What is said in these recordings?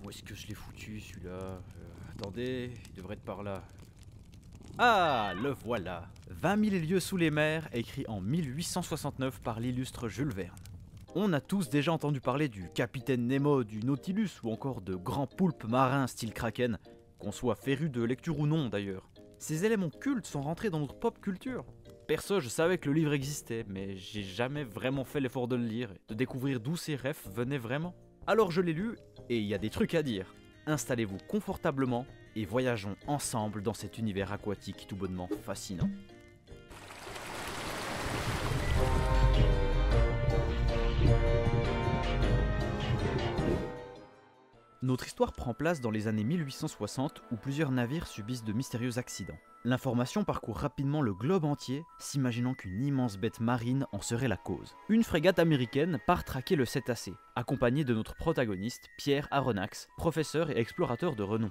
Où est-ce que je l'ai foutu celui-là? Attendez, il devrait être par là. Ah, le voilà. 20 000 lieues sous les mers, écrit en 1869 par l'illustre Jules Verne. On a tous déjà entendu parler du capitaine Nemo, du Nautilus ou encore de grands poulpes marins style Kraken, qu'on soit féru de lecture ou non d'ailleurs. Ces éléments cultes sont rentrés dans notre pop culture. Perso, je savais que le livre existait, mais j'ai jamais vraiment fait l'effort de le lire et de découvrir d'où ces refs venaient vraiment. Alors je l'ai lu, et il y a des trucs à dire. Installez-vous confortablement et voyageons ensemble dans cet univers aquatique tout bonnement fascinant. Notre histoire prend place dans les années 1860 où plusieurs navires subissent de mystérieux accidents. L'information parcourt rapidement le globe entier, s'imaginant qu'une immense bête marine en serait la cause. Une frégate américaine part traquer le cétacé, accompagnée de notre protagoniste, Pierre Aronnax, professeur et explorateur de renom.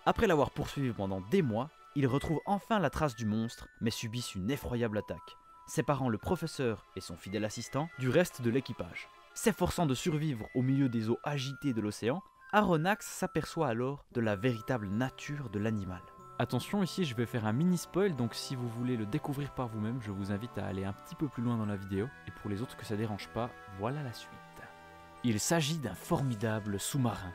Après l'avoir poursuivi pendant des mois, ils retrouvent enfin la trace du monstre, mais subissent une effroyable attaque, séparant le professeur et son fidèle assistant du reste de l'équipage. S'efforçant de survivre au milieu des eaux agitées de l'océan, Aronnax s'aperçoit alors de la véritable nature de l'animal. Attention, ici je vais faire un mini spoil, donc si vous voulez le découvrir par vous-même, je vous invite à aller un petit peu plus loin dans la vidéo, et pour les autres que ça dérange pas, voilà la suite. Il s'agit d'un formidable sous-marin,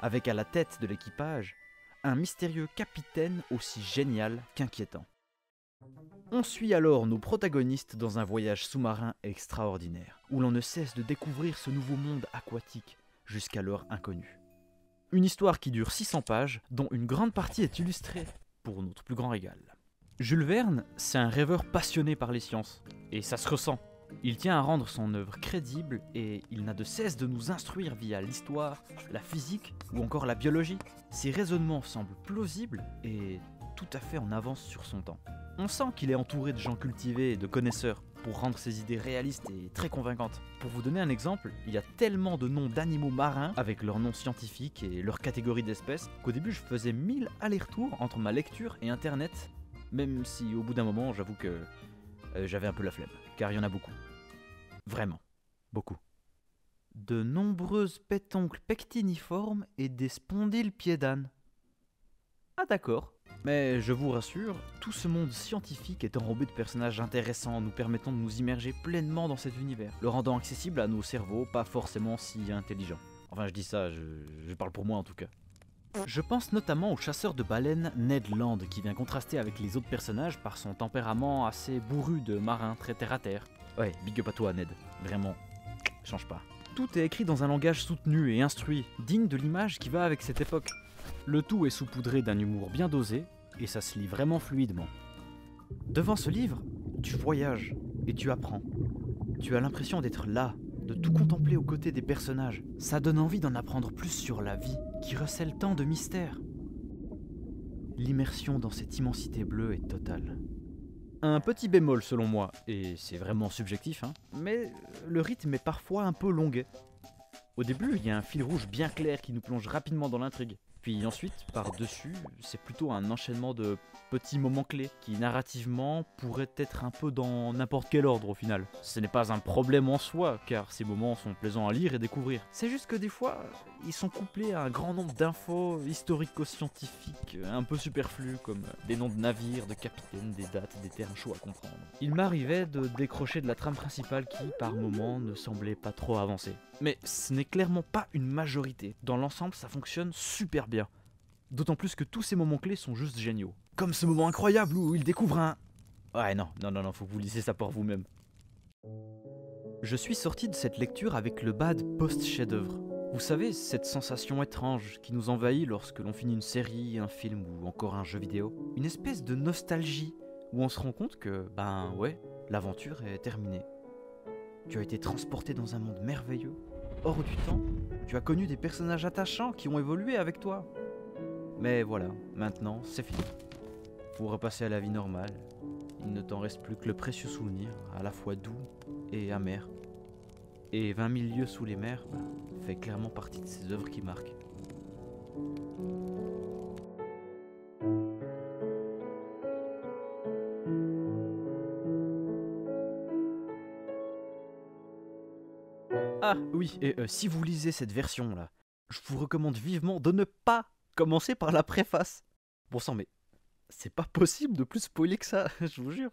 avec à la tête de l'équipage, un mystérieux capitaine aussi génial qu'inquiétant. On suit alors nos protagonistes dans un voyage sous-marin extraordinaire, où l'on ne cesse de découvrir ce nouveau monde aquatique, jusqu'alors inconnu. Une histoire qui dure 600 pages, dont une grande partie est illustrée, pour notre plus grand régal. Jules Verne, c'est un rêveur passionné par les sciences, et ça se ressent. Il tient à rendre son œuvre crédible et il n'a de cesse de nous instruire via l'histoire, la physique ou encore la biologie. Ses raisonnements semblent plausibles et tout à fait en avance sur son temps. On sent qu'il est entouré de gens cultivés et de connaisseurs pour rendre ses idées réalistes et très convaincantes. Pour vous donner un exemple, il y a tellement de noms d'animaux marins avec leurs noms scientifiques et leurs catégories d'espèces qu'au début je faisais 1000 allers-retours entre ma lecture et internet, même si au bout d'un moment j'avoue que j'avais un peu la flemme, car il y en a beaucoup. Vraiment, beaucoup. De nombreuses pétoncles pectiniformes et des spondyles pieds d'âne. Ah d'accord. Mais je vous rassure, tout ce monde scientifique est enrobé de personnages intéressants nous permettant de nous immerger pleinement dans cet univers, le rendant accessible à nos cerveaux pas forcément si intelligents. Enfin je dis ça, je parle pour moi en tout cas. Je pense notamment au chasseur de baleines Ned Land qui vient contraster avec les autres personnages par son tempérament assez bourru de marin très terre à terre. Ouais, big up à toi Ned, vraiment, change pas. Tout est écrit dans un langage soutenu et instruit, digne de l'image qui va avec cette époque. Le tout est saupoudré d'un humour bien dosé, et ça se lit vraiment fluidement. Devant ce livre, tu voyages et tu apprends. Tu as l'impression d'être là, de tout contempler aux côtés des personnages. Ça donne envie d'en apprendre plus sur la vie, qui recèle tant de mystères. L'immersion dans cette immensité bleue est totale. Un petit bémol selon moi, et c'est vraiment subjectif, mais le rythme est parfois un peu longuet. Au début, il y a un fil rouge bien clair qui nous plonge rapidement dans l'intrigue. Puis ensuite, par-dessus, c'est plutôt un enchaînement de petits moments clés qui, narrativement, pourraient être un peu dans n'importe quel ordre au final. Ce n'est pas un problème en soi, car ces moments sont plaisants à lire et découvrir. C'est juste que des fois, ils sont couplés à un grand nombre d'infos historico-scientifiques un peu superflues, comme des noms de navires, de capitaines, des dates, des termes chauds à comprendre. Il m'arrivait de décrocher de la trame principale qui, par moments, ne semblait pas trop avancer. Mais ce n'est clairement pas une majorité. Dans l'ensemble, ça fonctionne super bien. D'autant plus que tous ces moments clés sont juste géniaux. Comme ce moment incroyable où il découvre un... Ouais, non, faut que vous lisiez ça par vous-même. Je suis sorti de cette lecture avec le bad post-chef-d'œuvre. Vous savez, cette sensation étrange qui nous envahit lorsque l'on finit une série, un film ou encore un jeu vidéo. Une espèce de nostalgie où on se rend compte que, l'aventure est terminée. Tu as été transporté dans un monde merveilleux, hors du temps. Tu as connu des personnages attachants qui ont évolué avec toi. Mais voilà, maintenant, c'est fini. Faut repasser à la vie normale. Il ne t'en reste plus que le précieux souvenir, à la fois doux et amer. Et 20 000 lieues sous les mers fait clairement partie de ces œuvres qui marquent. Ah oui, et si vous lisez cette version-là, je vous recommande vivement de ne pas commencer par la préface. Bon sang, mais c'est pas possible de plus spoiler que ça, je vous jure.